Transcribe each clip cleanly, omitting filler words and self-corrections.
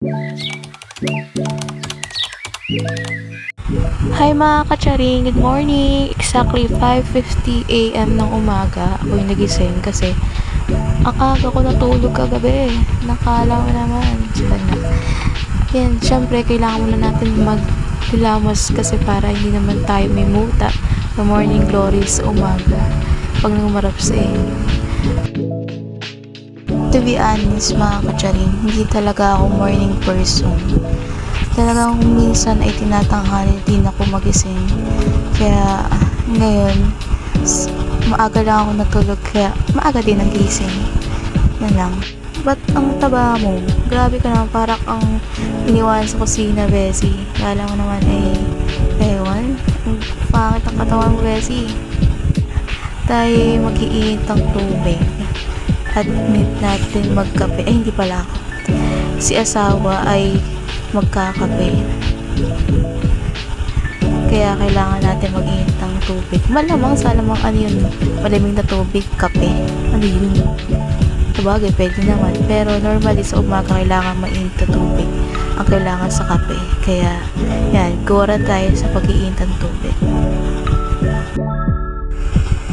Hi mga kacharing, good morning! Exactly 5:50 AM ng umaga ako yung nagising kasi ang aga ko natulog kagabi. Nakala mo naman. Sana. Yan, syempre kailangan muna natin maghilamos kasi para hindi naman tayo may muta sa morning glory sa umaga pag nangumarap sa inyo. To be honest mga kacharing, hindi talaga ako morning person. Talagang minsan ay tinatanghali din ako magising. Kaya ngayon, maaga lang ako natulog kaya maaga din nagising. Yan lang. Ba't ang taba mo? Grabe ka naman, parang ang iniwan sa kusina, Bessie. Kala mo naman ewan. Ang pangit ang katawan mo, Bessie. Tayo mag-iinit ng tubig. At need natin magkape. Ay, hindi pala ako. Si asawa ay magkakape. Kaya kailangan natin mag-init ng tubig. Malamang sa alamang ano yun, malamig na tubig, kape. Ano yun? Sabagay, pwede naman. Pero normally sa umaga kailangan mainit na tubig ang kailangan sa kape. Kaya, yan, gora tayo sa pag-iinit ng tubig.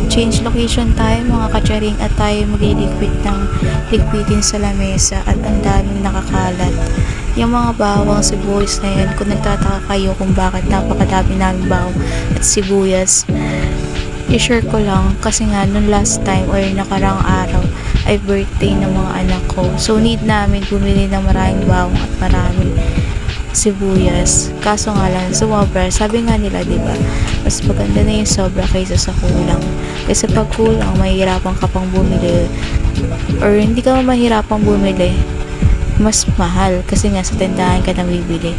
Change location tayo mga kacharing at tayo mag-liquid ng liquidin sa lamesa at ang daming nakakalat. Yung mga bawang sibuyas na yan, kung nagtataka kayo kung bakit napakadami namin bawang at sibuyas, i-share ko lang kasi nga nung last time or nakarang araw ay birthday ng mga anak ko. So need namin bumili ng maraming bawang at maraming sibuyas. Kaso nga lang, sumobra. Sabi nga nila, diba, mas maganda na yung sobra kaysa sa kulang. Kasi pag kulang, mahihirapan ka pang bumili. Or hindi ka mahirapang bumili, mas mahal kasi nga sa tindahan ka na bibili.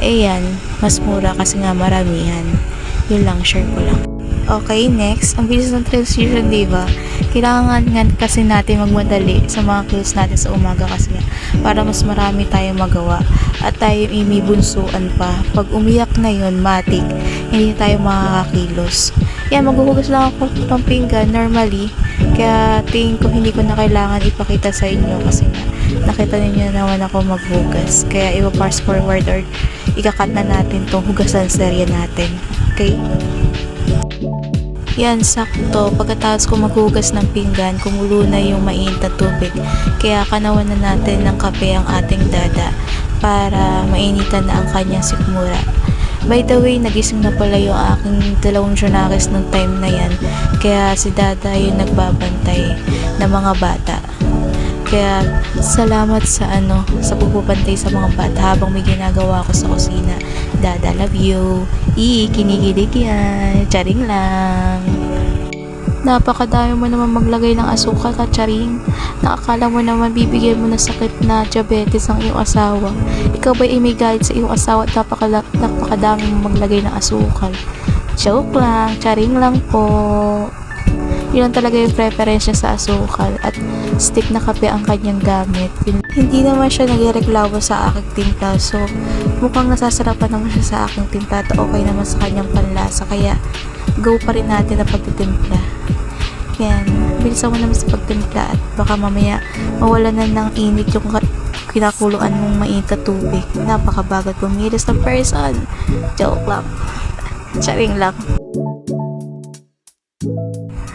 Eh yan, mas mura kasi nga maramihan. Yun lang, share ko lang. Okay, next. Ang bilis ng transition, diba? Kailangan nga kasi natin magmadali sa mga kilos natin sa umaga kasi nga para mas marami tayong magawa at tayo imibunsuan pa. Pag umiyak na yun, matik, hindi tayo makakakilos. Yan, maghuhugas lang ako ng pinggan normally. Kaya tingin ko hindi ko na kailangan ipakita sa inyo kasi nga nakita ninyo naman ako maghugas. Kaya ipa-fast forward or ikakat na natin tong hugasan serye natin. Okay? Yan, sakto. Pagkatapos ko maghugas ng pinggan, kumulo na yung mainit na tubig. Kaya kanawan na natin ng kape ang ating dada para mainitan na ang kanyang sikmura. By the way, nagising na pala yung aking dalawang junakis nung time na yan. Kaya si dada yung nagbabantay ng mga bata. Kaya salamat sa sa pupupantay sa mga bata habang may ginagawa ko sa kusina. Dada, love you. Kinikilig yan. Charing lang. Napakadami mo naman maglagay ng asukal ka, charing. Nakakala mo naman bibigyan mo na sakit na diabetes ang iyong asawa. Ikaw ba may galit sa iyong asawa at napakadami mo maglagay ng asukal? Joke lang. Charing lang po. Yun lang talaga yung preference niya sa asukal at stick na kape ang kanyang gamit. Hindi naman siya nagreklamo sa aking timpla, so mukhang nasasarapan naman siya sa aking timpla at okay naman sa kanyang panlasa, kaya go pa rin natin na pagtitimpla. Yan, bilisan mo naman sa pagtimpla at baka mamaya mawala na ng init yung kinakuluan mong mainit na tubig. Napakabagal pumilis ng person. Joke lang. Charing lang.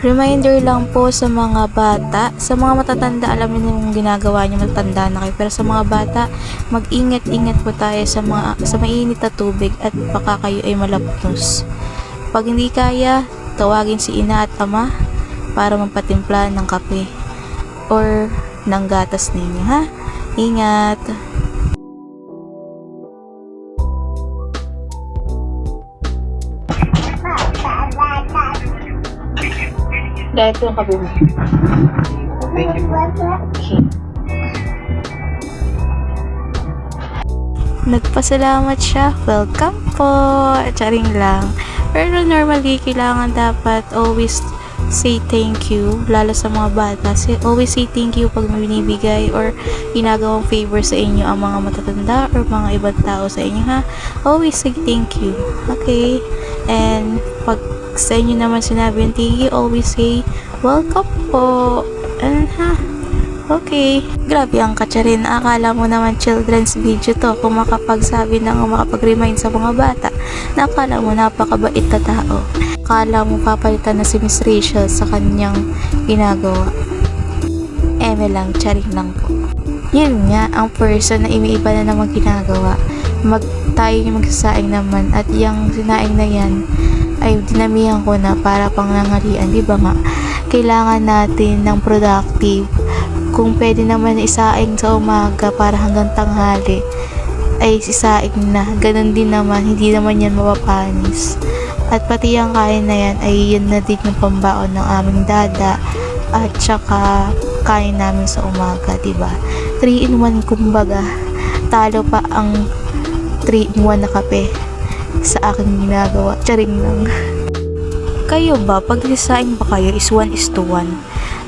Reminder lang po sa mga bata, sa mga matatanda, alam niyo yung ginagawa niyo, matatanda na kayo. Pero sa mga bata, mag-ingat-ingat po tayo sa mainit na tubig at baka kayo ay malapnos. Pag hindi kaya, tawagin si ina at ama para magpatimpla ng kape or ng gatas ninyo, ha? Ingat! Dahil ito yung kape mo. Thank you. Okay. Nagpasalamat siya. Welcome po. Charing lang. Pero normally, kailangan dapat always say thank you. Lalo sa mga bata. Always say thank you pag may binibigay or ginagawang favor sa inyo ang mga matatanda or mga ibang tao sa inyo, ha? Always say thank you. Okay? And pag sa inyo naman sinabi yung thank you, always say welcome po. And ha, Okay, grabe ang katsarin. Akala mo naman children's video to kung makapagsabi na o makapag-remind sa mga bata na akala mo napakabait na tao. Akala mo papalitan na si Miss Rachel sa kanyang ginagawa. Eme lang, charing lang po. Yun nga, ang person na iniiba na naman ginagawa. Tayo yung magsasaing naman at yung sinaing na yan ay dinamihan ko na para pang nangalian, di ba nga? Kailangan natin ng productive. Kung pwede naman isaing sa umaga para hanggang tanghali, ay isaing na. Ganon din naman, hindi naman yan mapapanis. At pati yung kain na yan ay yun na din yung pambaon ng aming dada at saka kain namin sa umaga, diba? 3-in-1 kumbaga. Talo pa ang 3-in-1 na kape sa aking ginagawa. Charing lang. Kayo ba, pag lisaing ba kayo is 1:1?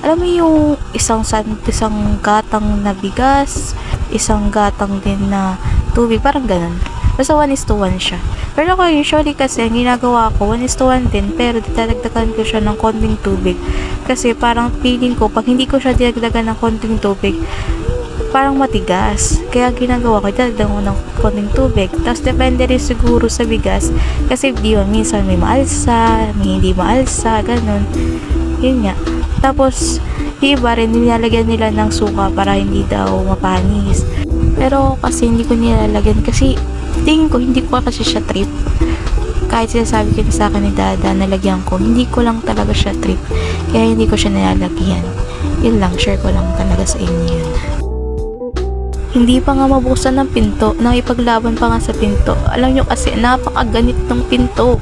Alam mo yung isang gatang na bigas, isang gatang din na tubig, parang ganun. Basta 1:1 siya. Pero ako usually kasi, ang ginagawa ko, 1:1 din, pero dinadagdagan ko siya ng konting tubig. Kasi parang feeling ko, pag hindi ko siya dinagdagan ng konting tubig, parang matigas. Kaya ginagawa ko, dinadagdagan ko ng konting tubig. Tapos depende rin siguro sa bigas. Kasi di ba, minsan may maalsa, may hindi maalsa, ganun. Yun nga. Tapos, yung iba rin, nilalagyan nila ng suka para hindi daw mapanis. Pero kasi hindi ko nilalagyan kasi tingin ko, hindi ko kasi siya trip. Kahit sinasabi ko sa akin ni Dada, nalagyan ko, hindi ko lang talaga siya trip. Kaya hindi ko siya nilalagyan. Yun lang, share ko lang talaga sa inyo yun. Hindi pa nga mabuksan ng pinto, nang ipaglaban pa nga sa pinto. Alam nyo kasi, napakaganit ng pinto.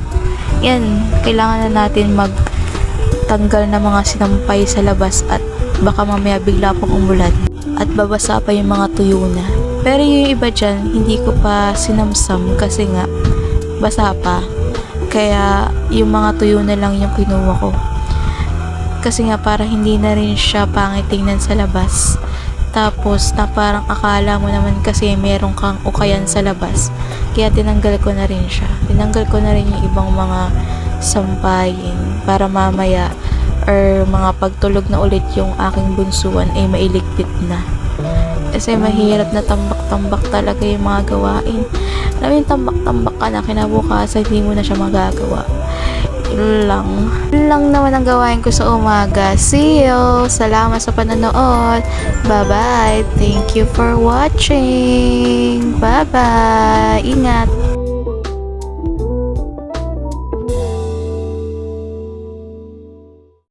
Yan, kailangan na natin magtanggal na mga sinampay sa labas at baka mamaya bigla pong umulan at babasa pa yung mga tuyo na. Pero yung iba dyan, hindi ko pa sinamsam kasi nga basa pa. Kaya yung mga tuyo na lang yung kinuha ko. Kasi nga para hindi na rin siya pangit tingnan sa labas. Tapos na parang akala mo naman kasi meron kang ukayan sa labas. Kaya tinanggal ko na rin siya. Tinanggal ko na rin yung ibang mga sampayin para mamaya or mga pagtulog na ulit yung aking bunsuan ay mailigpit na. Kasi mahirap na tambak-tambak talaga yung mga gawain. Alam mo yung tambak-tambak ka na kinabukasan, hindi mo na siya magagawa. Yun lang naman ang gawain ko sa umaga. See you! Salamat sa panonood. Bye-bye! Thank you for watching! Bye-bye! Ingat!